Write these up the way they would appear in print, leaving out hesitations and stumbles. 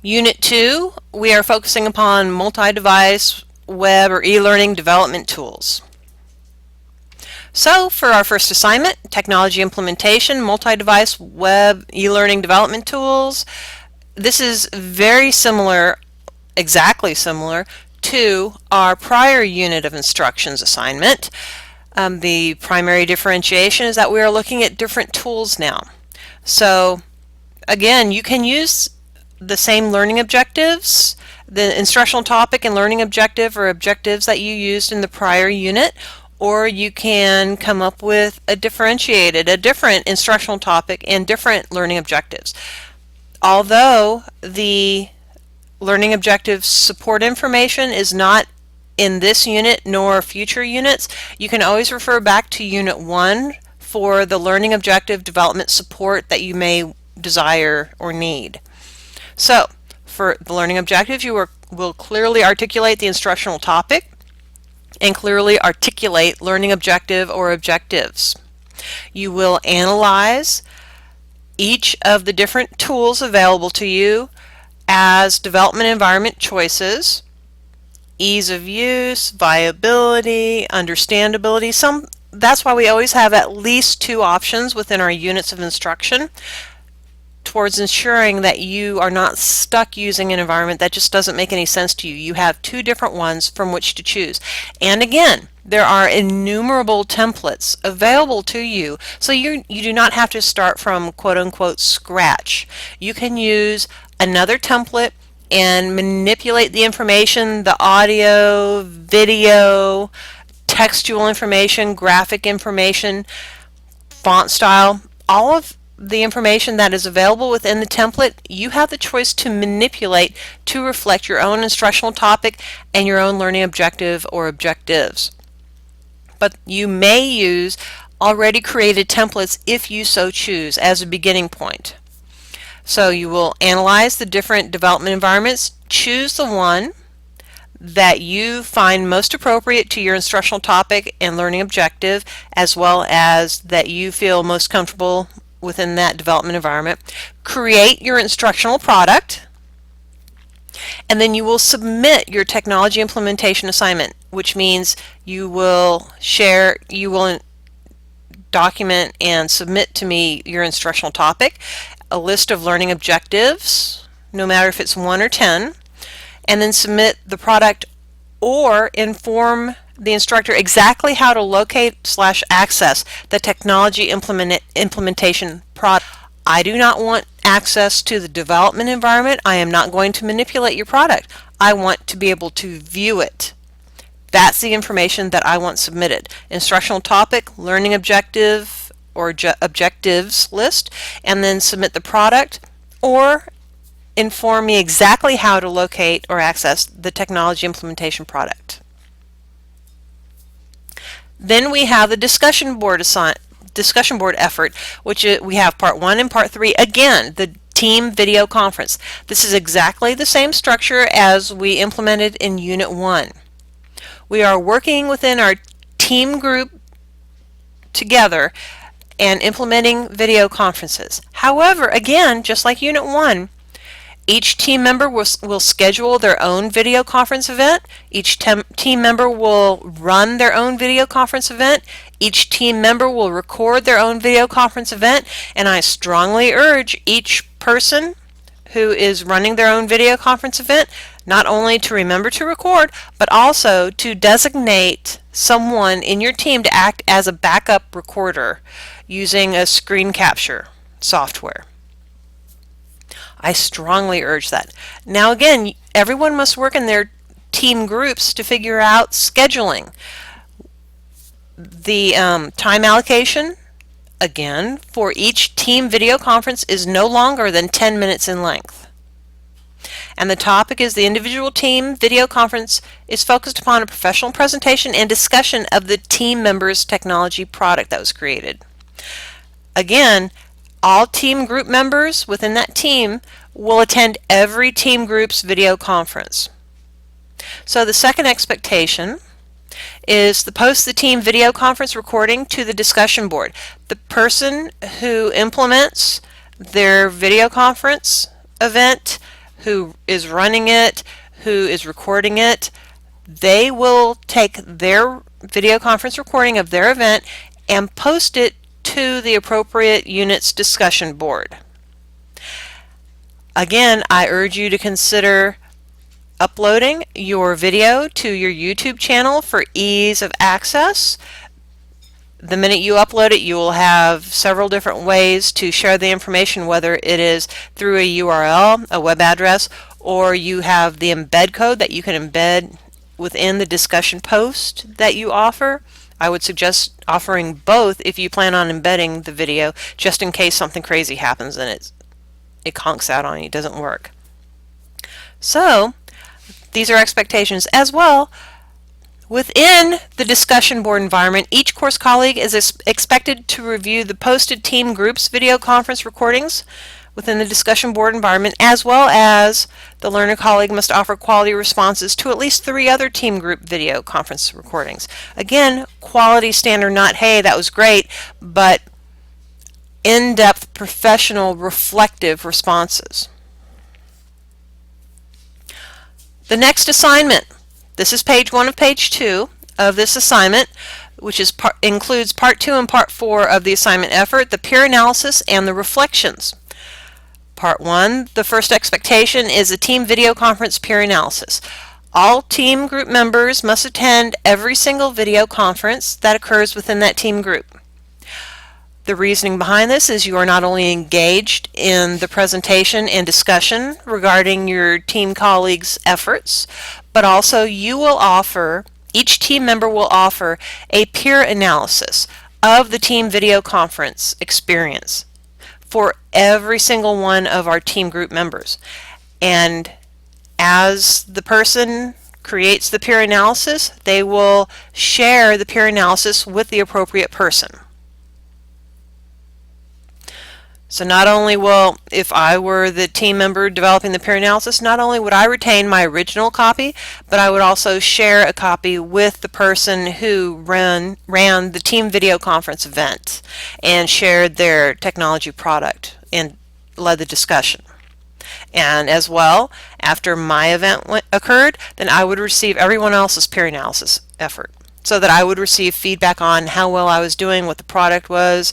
Unit 2, we are focusing upon multi-device web or e-learning development tools. So for our first assignment, technology implementation, multi-device web e-learning development tools, this is very similar, exactly similar, to our prior unit of instructions assignment. The primary differentiation is that we are looking at different tools now. So again, you can use the same learning objectives, the instructional topic and learning objective or objectives that you used in the prior unit, or you can come up with a different instructional topic and different learning objectives. Although the learning objectives support information is not in this unit nor future units, you can always refer back to Unit 1 for the learning objective development support that you may desire or need. So, for the learning objectives, you will clearly articulate the instructional topic and clearly articulate learning objective or objectives. You will analyze each of the different tools available to you as development environment choices, ease of use, viability, understandability. That's why we always have at least 2 options within our units of instruction, towards ensuring that you are not stuck using an environment that just doesn't make any sense to you. You have 2 different ones from which to choose. And again, there are innumerable templates available to you, so you do not have to start from quote-unquote scratch. You can use another template and manipulate the information, the audio, video, textual information, graphic information, font style, all of the information that is available within the template. You have the choice to manipulate to reflect your own instructional topic and your own learning objective or objectives. But you may use already created templates if you so choose as a beginning point. So you will analyze the different development environments, choose the one that you find most appropriate to your instructional topic and learning objective, as well as that you feel most comfortable within that development environment. Create your instructional product, and then you will submit your technology implementation assignment, which means you will document and submit to me your instructional topic, a list of learning objectives, no matter if it's 1 or 10, and then submit the product or inform the instructor exactly how to locate/access the technology implementation product. I do not want access to the development environment. I am not going to manipulate your product. I want to be able to view it. That's the information that I want submitted. Instructional topic, learning objective or objectives list, and then submit the product, or inform me exactly how to locate or access the technology implementation product. Then we have the discussion board effort, which we have part 1 and part 3. Again, the team video conference. This is exactly the same structure as we implemented in Unit 1. We are working within our team group together and implementing video conferences. However, again, just like Unit 1, each team member will schedule their own video conference event. Each team member will run their own video conference event. Each team member will record their own video conference event. And I strongly urge each person who is running their own video conference event not only to remember to record, but also to designate someone in your team to act as a backup recorder using a screen capture software. I strongly urge that. Now again, everyone must work in their team groups to figure out scheduling. The time allocation, again, for each team video conference is no longer than 10 minutes in length. And the topic is the individual team video conference is focused upon a professional presentation and discussion of the team member's technology product that was created. Again, all team group members within that team will attend every team group's video conference. So the second expectation is to post the team video conference recording to the discussion board. The person who implements their video conference event who is running it, who is recording it, they will take their video conference recording of their event and post it to the appropriate unit's discussion board. Again, I urge you to consider uploading your video to your YouTube channel for ease of access. The minute you upload it, you will have several different ways to share the information, whether it is through a URL, a web address, or you have the embed code that you can embed within the discussion post that you offer. I would suggest offering both if you plan on embedding the video, just in case something crazy happens and it conks out on you, doesn't work. So these are expectations as well. Within the discussion board environment, each course colleague is expected to review the posted team groups video conference recordings within the discussion board environment, as well as the learner colleague must offer quality responses to at least 3 other team group video conference recordings. Again, quality standard, not, hey, that was great, but in-depth, professional, reflective responses. The next assignment. This is page 1 of page 2 of this assignment, which includes part 2 and part 4 of the assignment effort, the peer analysis and the reflections. Part 1, the first expectation is a team video conference peer analysis. All team group members must attend every single video conference that occurs within that team group. The reasoning behind this is you are not only engaged in the presentation and discussion regarding your team colleagues' efforts, but also each team member will offer a peer analysis of the team video conference experience for every single one of our team group members. And as the person creates the peer analysis, they will share the peer analysis with the appropriate person. So not only will, if I were the team member developing the peer analysis, not only would I retain my original copy, but I would also share a copy with the person who ran the team video conference event and shared their technology product and led the discussion. And as well, after my event occurred, then I would receive everyone else's peer analysis effort, so that I would receive feedback on how well I was doing, what the product was,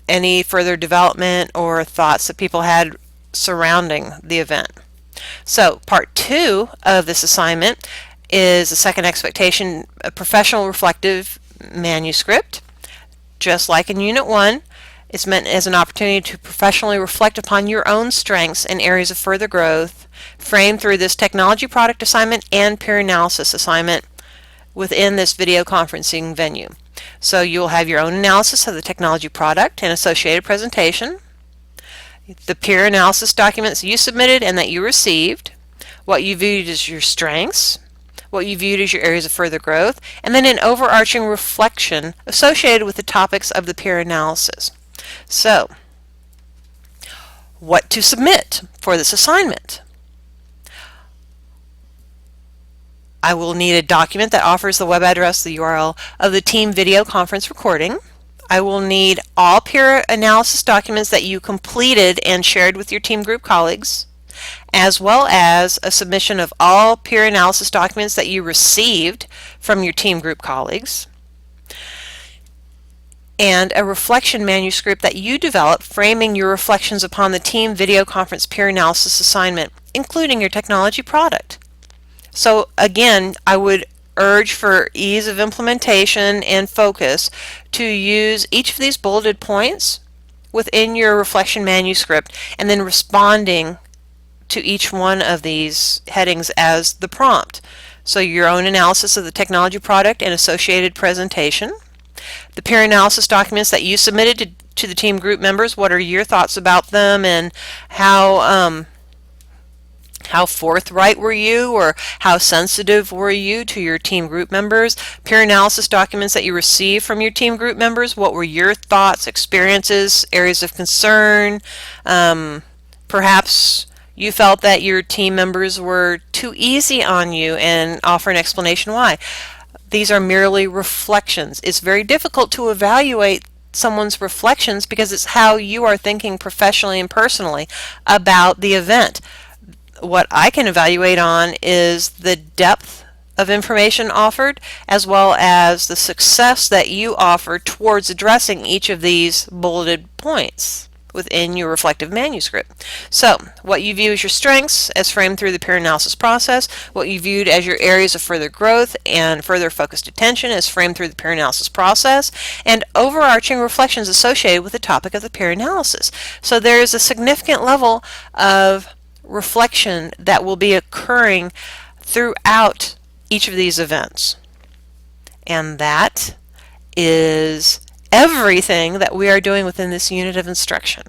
any further development or thoughts that people had surrounding the event. So part 2 of this assignment is the second expectation, a professional reflective manuscript. Just like in Unit 1, it's meant as an opportunity to professionally reflect upon your own strengths and areas of further growth, framed through this technology product assignment and peer analysis assignment within this video conferencing venue. So you'll have your own analysis of the technology product and associated presentation, the peer analysis documents you submitted and that you received, what you viewed as your strengths, what you viewed as your areas of further growth, and then an overarching reflection associated with the topics of the peer analysis. So, what to submit for this assignment? I will need a document that offers the web address, the URL of the team video conference recording. I will need all peer analysis documents that you completed and shared with your team group colleagues, as well as a submission of all peer analysis documents that you received from your team group colleagues, and a reflection manuscript that you developed framing your reflections upon the team video conference peer analysis assignment, including your technology product. So again, I would urge for ease of implementation and focus to use each of these bulleted points within your reflection manuscript and then responding to each one of these headings as the prompt. So your own analysis of the technology product and associated presentation, the peer analysis documents that you submitted to the team group members, what are your thoughts about them and how forthright were you, or how sensitive were you to your team group members? Peer analysis documents that you received from your team group members, what were your thoughts, experiences, areas of concern? Perhaps you felt that your team members were too easy on you, and offer an explanation why. These are merely reflections. It's very difficult to evaluate someone's reflections because it's how you are thinking professionally and personally about the event. What I can evaluate on is the depth of information offered, as well as the success that you offer towards addressing each of these bulleted points within your reflective manuscript. So, what you view as your strengths as framed through the peer analysis process, what you viewed as your areas of further growth and further focused attention as framed through the peer analysis process, and overarching reflections associated with the topic of the peer analysis. So there is a significant level of reflection that will be occurring throughout each of these events. And that is everything that we are doing within this unit of instruction.